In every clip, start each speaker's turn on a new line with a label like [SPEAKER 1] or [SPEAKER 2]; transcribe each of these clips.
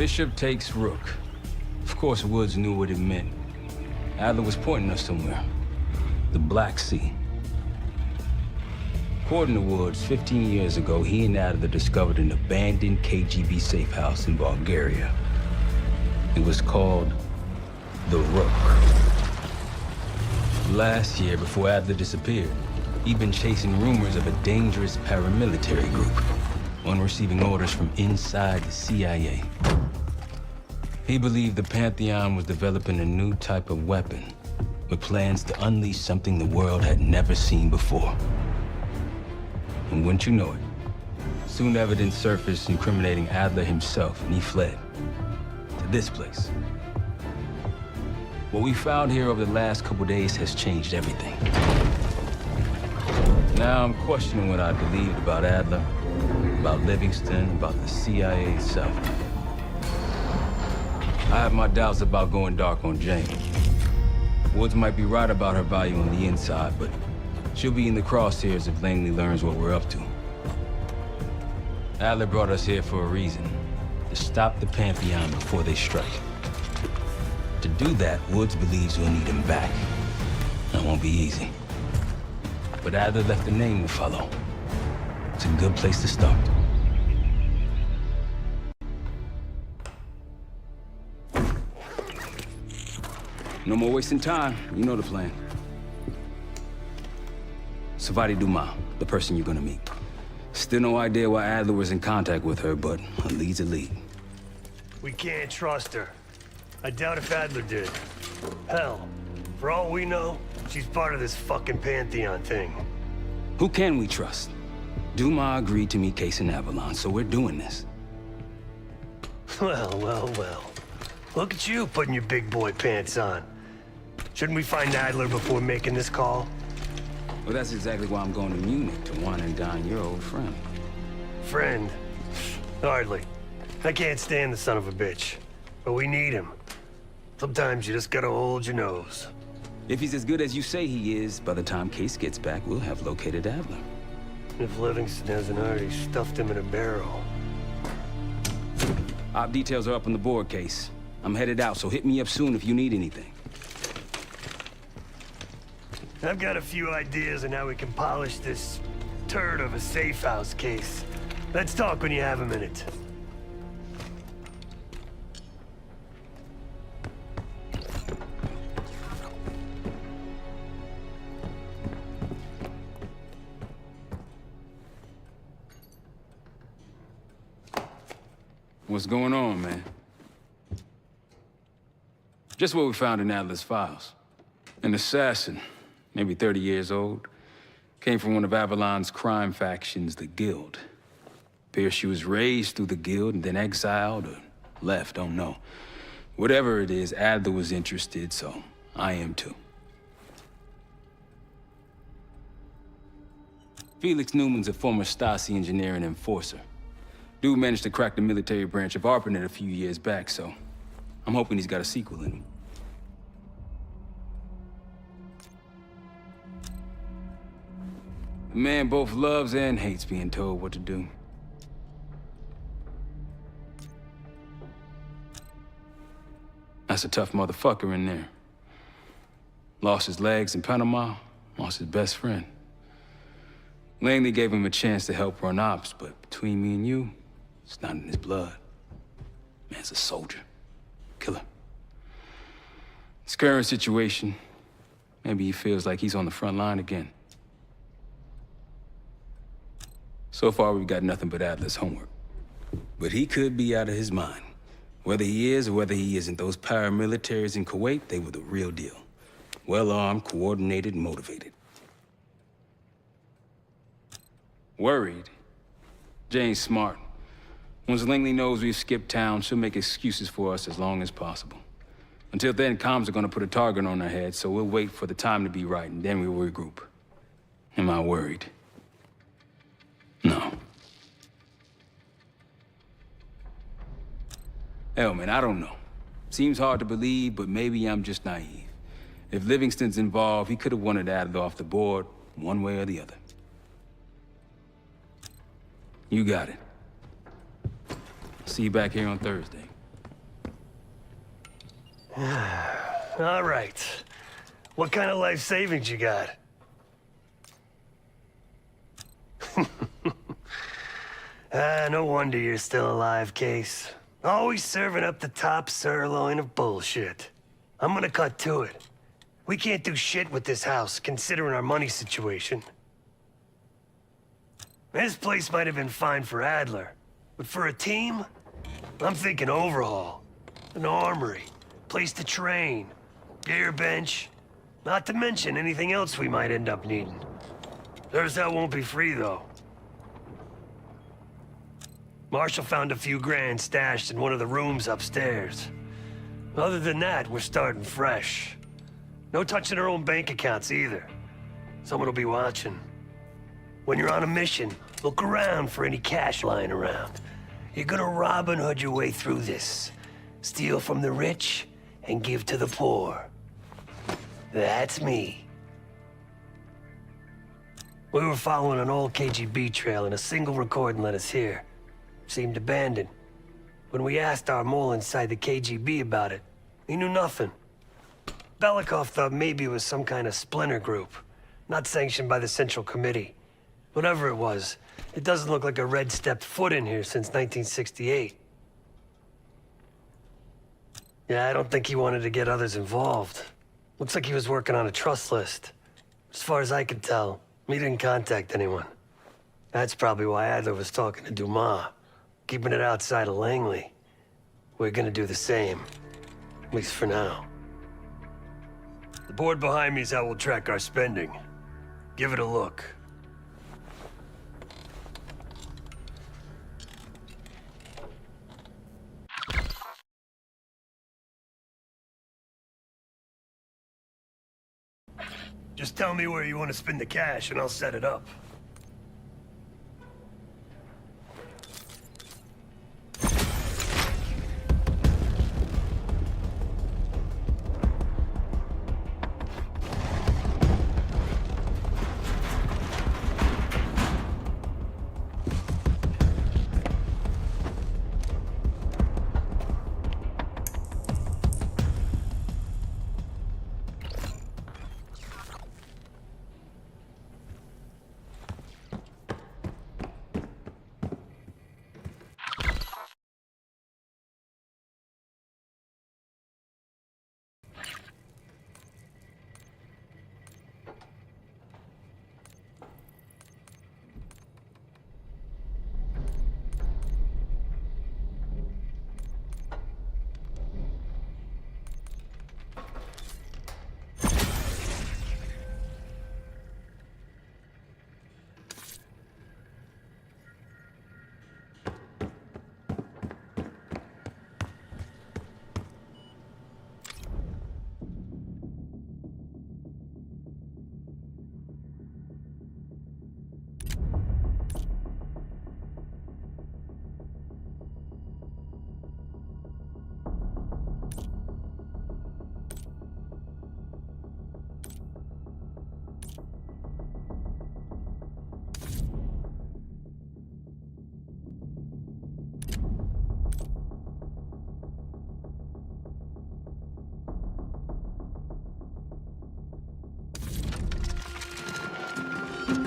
[SPEAKER 1] Bishop takes Rook. Of course, Woods knew what it meant. Adler was pointing us somewhere. The Black Sea. According to Woods, 15 years ago, he and Adler discovered an abandoned KGB safe house in Bulgaria. It was called the Rook. Last year, before Adler disappeared, he'd been chasing rumors of a dangerous paramilitary group, one receiving orders from inside the CIA. He believed the Pantheon was developing a new type of weapon, with plans to unleash something the world had never seen before. And wouldn't you know it, soon evidence surfaced incriminating Adler himself, and he fled to this place. What we found here over the last couple days has changed everything. Now I'm questioning what I believed about Adler, about Livingston, about the CIA itself. I have my doubts about going dark on Jane. Woods might be right about her value on the inside, but she'll be in the crosshairs if Langley learns what we're up to. Adler brought us here for a reason, to stop the Pantheon before they strike. To do that, Woods believes we'll need him back. That won't be easy. But Adler left a name to follow. It's a good place to start. No more wasting time. You know the plan. Savati Dumas, the person you're gonna meet. Still no idea why Adler was in contact with her, but a lead's a lead.
[SPEAKER 2] We can't trust her. I doubt if Adler did. Hell, for all we know, she's part of this fucking Pantheon thing.
[SPEAKER 1] Who can we trust? Dumas agreed to meet Case in Avalon, so we're doing this.
[SPEAKER 2] Well, well, well. Look at you putting your big boy pants on. Shouldn't we find Adler before making this call?
[SPEAKER 1] Well, that's exactly why I'm going to Munich, to wine and dine your old friend.
[SPEAKER 2] Friend? Hardly. I can't stand the son of a bitch. But we need him. Sometimes you just gotta hold your nose.
[SPEAKER 1] If he's as good as you say he is, by the time Case gets back, we'll have located Adler.
[SPEAKER 2] If Livingston hasn't already stuffed him in a barrel.
[SPEAKER 1] Op details are up on the board, Case. I'm headed out, so hit me up soon if you need anything.
[SPEAKER 2] I've got a few ideas on how we can polish this turd of a safe house case. Let's talk when you have a minute.
[SPEAKER 1] What's going on, man? Just what we found in Adler's files. An assassin, maybe 30 years old, came from one of Avalon's crime factions, the Guild. Appears she was raised through the Guild and then exiled or left, don't know. Whatever it is, Adler was interested, so I am too. Felix Newman's a former Stasi engineer and enforcer. Dude managed to crack the military branch of ARPANET a few years back, so I'm hoping he's got a sequel in him. The man both loves and hates being told what to do. That's a tough motherfucker in there. Lost his legs in Panama, lost his best friend. Langley gave him a chance to help run ops, but between me and you, it's not in his blood. Man's a soldier. Killer. His current situation, maybe he feels like he's on the front line again. So far, we've got nothing but Adler's homework. But he could be out of his mind. Whether he is or whether he isn't, those paramilitaries in Kuwait, they were the real deal. Well-armed, coordinated, motivated. Worried? Jane's smart. Once Langley knows we've skipped town, she'll make excuses for us as long as possible. Until then, comms are gonna put a target on our head, so we'll wait for the time to be right, and then we'll regroup. Am I worried? No. Hell, man, I don't know. Seems hard to believe, but maybe I'm just naive. If Livingston's involved, he could have wanted Adler off the board, one way or the other. You got it. See you back here on Thursday.
[SPEAKER 2] All right. What kind of life savings you got? No wonder you're still alive, Case. Always serving up the top sirloin of bullshit. I'm gonna cut to it. We can't do shit with this house, considering our money situation. This place might have been fine for Adler, but for a team, I'm thinking overhaul. An armory, place to train, gear bench, not to mention anything else we might end up needing. There's that won't be free, though. Marshall found a few grand stashed in one of the rooms upstairs. Other than that, we're starting fresh. No touching our own bank accounts either. Someone will be watching. When you're on a mission, look around for any cash lying around. You're gonna Robin Hood your way through this. Steal from the rich and give to the poor. That's me. We were following an old KGB trail and a single recording led us here. Seemed abandoned. When we asked our mole inside the KGB about it, he knew nothing. Belikov thought maybe it was some kind of splinter group, not sanctioned by the Central Committee. Whatever it was, it doesn't look like a red stepped foot in here since 1968. Yeah, I don't think he wanted to get others involved. Looks like he was working on a trust list. As far as I can tell, he didn't contact anyone. That's probably why Adler was talking to Dumas, keeping it outside of Langley. We're gonna do the same, at least for now. The board behind me is how we'll track our spending. Give it a look. Just tell me where you want to spend the cash and I'll set it up.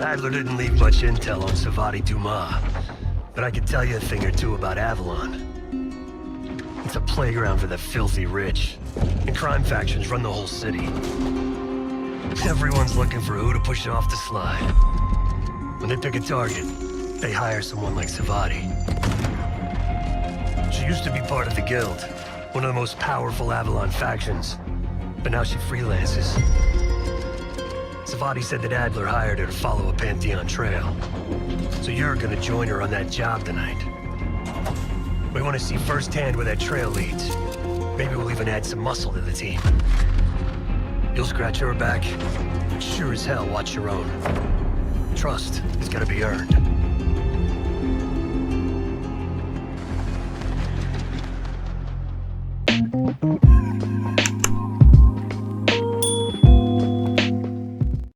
[SPEAKER 2] Adler didn't leave much intel on Savati Dumas, but I could tell you a thing or two about Avalon. It's a playground for the filthy rich, and crime factions run the whole city. Everyone's looking for who to push off the slide. When they pick a target, they hire someone like Savati. She used to be part of the Guild, one of the most powerful Avalon factions, but now she freelances. Savati said that Adler hired her to follow a Pantheon trail. So you're gonna join her on that job tonight. We want to see firsthand where that trail leads. Maybe we'll even add some muscle to the team. You'll scratch her back, but sure as hell watch your own. Trust is gonna be earned.